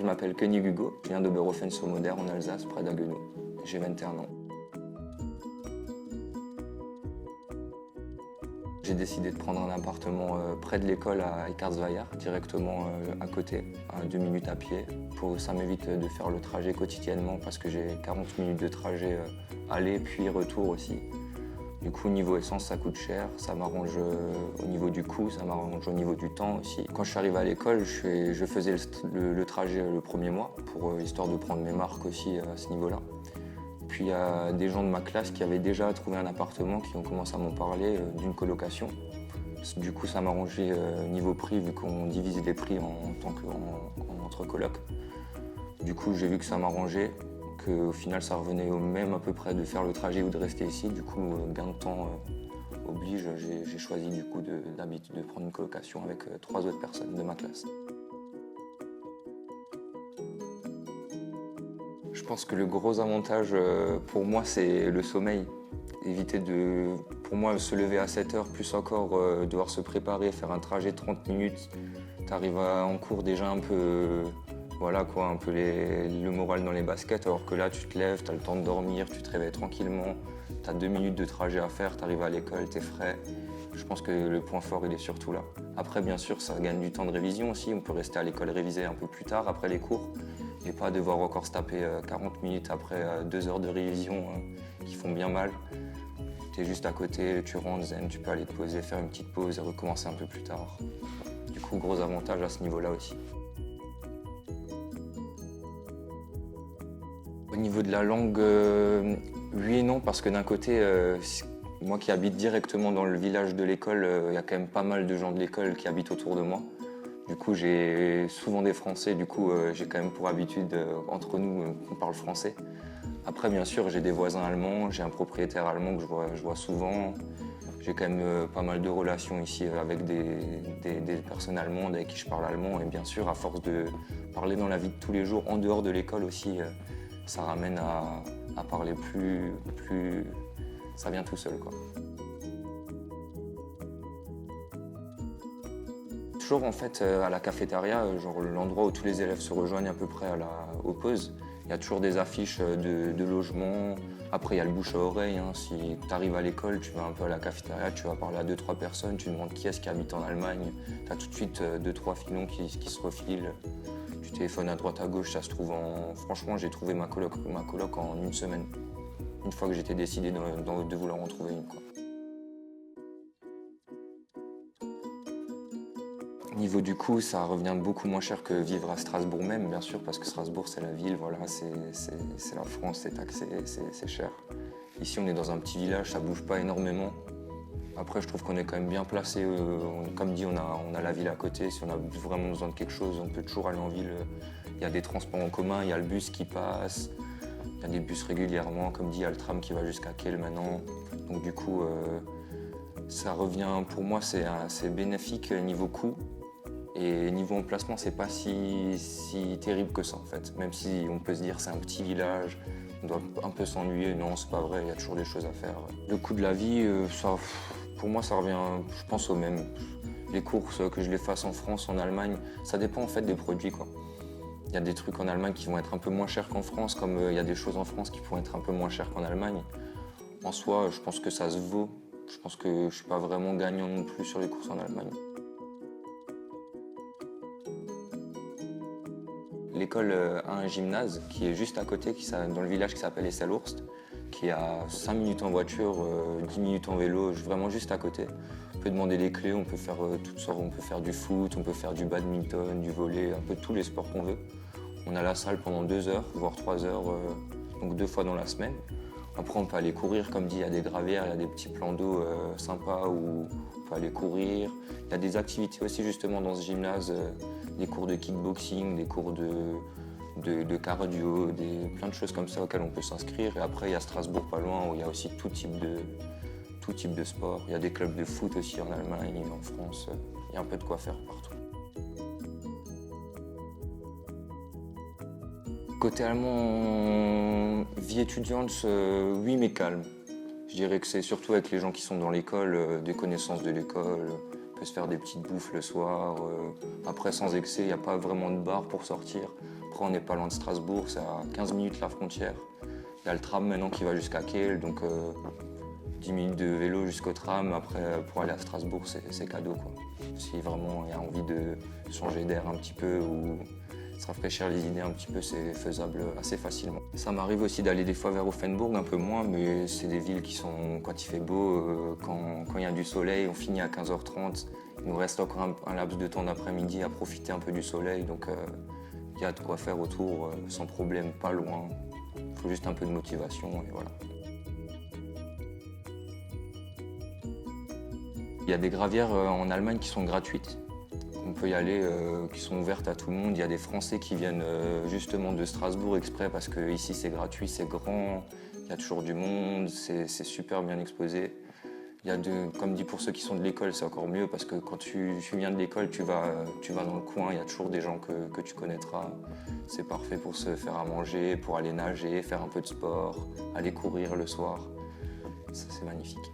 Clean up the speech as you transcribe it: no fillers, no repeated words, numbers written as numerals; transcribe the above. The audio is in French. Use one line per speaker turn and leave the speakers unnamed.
Je m'appelle Koenig Hugo, je viens d'Oberhofen-sur-Moder en Alsace, près d'Haguenau. J'ai 21 ans. J'ai décidé de prendre un appartement près de l'école à Eckartsweijer, directement à côté, à 2 minutes à pied. Ça m'évite de faire le trajet quotidiennement parce que j'ai 40 minutes de trajet aller puis retour aussi. Du coup, niveau essence, ça coûte cher. Ça m'arrange au niveau du coût, ça m'arrange au niveau du temps aussi. Quand je suis arrivé à l'école, je faisais le trajet le premier mois, histoire de prendre mes marques aussi à ce niveau-là. Puis il y a des gens de ma classe qui avaient déjà trouvé un appartement, qui ont commencé à m'en parler d'une colocation. Du coup, ça m'arrangeait niveau prix, vu qu'on divise les prix entre colocs. Du coup, j'ai vu que ça m'arrangeait, qu'au final, ça revenait au même à peu près de faire le trajet ou de rester ici. Du coup, gain de temps oblige, j'ai choisi du coup de prendre une colocation avec 3 autres personnes de ma classe. Je pense que le gros avantage pour moi, c'est le sommeil. Éviter pour moi, se lever à 7 heures, plus encore devoir se préparer, faire un trajet de 30 minutes. Tu arrives en cours déjà un peu, voilà quoi, un peu le moral dans les baskets, alors que là, tu te lèves, tu as le temps de dormir, tu te réveilles tranquillement, tu as 2 minutes de trajet à faire, tu arrives à l'école, tu es frais. Je pense que le point fort, il est surtout là. Après, bien sûr, ça gagne du temps de révision aussi. On peut rester à l'école réviser un peu plus tard, après les cours, et pas devoir encore se taper 40 minutes après 2 heures de révision qui font bien mal. Tu es juste à côté, tu rentres zen, tu peux aller te poser, faire une petite pause et recommencer un peu plus tard. Du coup, gros avantage à ce niveau-là aussi. Au niveau de la langue, oui et non, parce que d'un côté, moi qui habite directement dans le village de l'école, il y a quand même pas mal de gens de l'école qui habitent autour de moi. Du coup, j'ai souvent des Français, du coup, j'ai quand même pour habitude, entre nous, qu'on parle français. Après, bien sûr, j'ai des voisins allemands, j'ai un propriétaire allemand que je vois souvent. J'ai quand même pas mal de relations ici avec des personnes allemandes avec qui je parle allemand. Et bien sûr, à force de parler dans la vie de tous les jours, en dehors de l'école aussi, ça ramène à parler plus... Ça vient tout seul, quoi. Toujours en fait à la cafétéria, genre l'endroit où tous les élèves se rejoignent à peu près aux pauses. Il y a toujours des affiches de logement. Après, il y a le bouche à oreille. Hein. Si tu arrives à l'école, tu vas un peu à la cafétéria, tu vas parler à 2-3 personnes, tu demandes qui est-ce qui habite en Allemagne. Tu as tout de suite 2-3 filons qui se refilent. Tu téléphones à droite à gauche, ça se trouve Franchement, j'ai trouvé ma coloc en une semaine. Une fois que j'étais décidé de vouloir en trouver une, quoi. Au niveau du coût, ça revient beaucoup moins cher que vivre à Strasbourg même, bien sûr, parce que Strasbourg, c'est la ville, voilà, c'est la France, c'est taxé, c'est cher. Ici, on est dans un petit village, ça bouge pas énormément. Après, je trouve qu'on est quand même bien placé. Comme dit, on a la ville à côté. Si on a vraiment besoin de quelque chose, on peut toujours aller en ville. Il y a des transports en commun, il y a le bus qui passe, il y a des bus régulièrement. Comme dit, il y a le tram qui va jusqu'à Kiel maintenant. Donc du coup, ça revient, pour moi, c'est bénéfique niveau coût. Et niveau emplacement, c'est pas si terrible que ça en fait. Même si on peut se dire c'est un petit village, on doit un peu s'ennuyer. Non, c'est pas vrai, il y a toujours des choses à faire. Le coût de la vie, pour moi, ça revient, je pense, au même. Les courses, que je les fasse en France, en Allemagne, ça dépend en fait des produits, quoi. Il y a des trucs en Allemagne qui vont être un peu moins chers qu'en France, comme il y a des choses en France qui pourront être un peu moins chères qu'en Allemagne. En soi, je pense que ça se vaut. Je pense que je suis pas vraiment gagnant non plus sur les courses en Allemagne. L'école a un gymnase qui est juste à côté, dans le village qui s'appelle Esselhurst, qui est à 5 minutes en voiture, 10 minutes en vélo, vraiment juste à côté. On peut demander les clés, on peut faire toutes sortes, on peut faire du foot, on peut faire du badminton, du volley, un peu tous les sports qu'on veut. On a la salle pendant 2 heures, voire 3 heures, donc 2 fois dans la semaine. Après, on peut aller courir, comme dit, il y a des gravières, il y a des petits plans d'eau sympas où on peut aller courir. Il y a des activités aussi justement dans ce gymnase, des cours de kickboxing, des cours de cardio, plein de choses comme ça auxquelles on peut s'inscrire. Et après, il y a Strasbourg pas loin où il y a aussi tout type de sport. Il y a des clubs de foot aussi en Allemagne, en France. Il y a un peu de quoi faire partout. Côté allemand, vie étudiante, oui, mais calme. Je dirais que c'est surtout avec les gens qui sont dans l'école, des connaissances de l'école. On peut se faire des petites bouffes le soir. Après, sans excès, il n'y a pas vraiment de bar pour sortir. Après, on n'est pas loin de Strasbourg, c'est à 15 minutes la frontière. Il y a le tram maintenant qui va jusqu'à Kehl, donc 10 minutes de vélo jusqu'au tram. Après, pour aller à Strasbourg, c'est cadeau, quoi. Si vraiment il y a envie de changer d'air un petit peu ou se rafraîchir les idées un petit peu, c'est faisable assez facilement. Ça m'arrive aussi d'aller des fois vers Offenbourg, un peu moins, mais c'est des villes qui sont, quand il fait beau, quand il y a du soleil, on finit à 15h30. Il nous reste encore un laps de temps d'après-midi à profiter un peu du soleil, donc il y a de quoi faire autour sans problème, pas loin. Il faut juste un peu de motivation et voilà. Il y a des gravières en Allemagne qui sont gratuites. On peut y aller, qui sont ouvertes à tout le monde. Il y a des Français qui viennent justement de Strasbourg exprès parce que ici c'est gratuit, c'est grand, il y a toujours du monde, c'est super bien exposé. Il y a comme dit pour ceux qui sont de l'école, c'est encore mieux parce que quand tu viens de l'école, tu vas dans le coin, il y a toujours des gens que tu connaîtras. C'est parfait pour se faire à manger, pour aller nager, faire un peu de sport, aller courir le soir. Ça, c'est magnifique.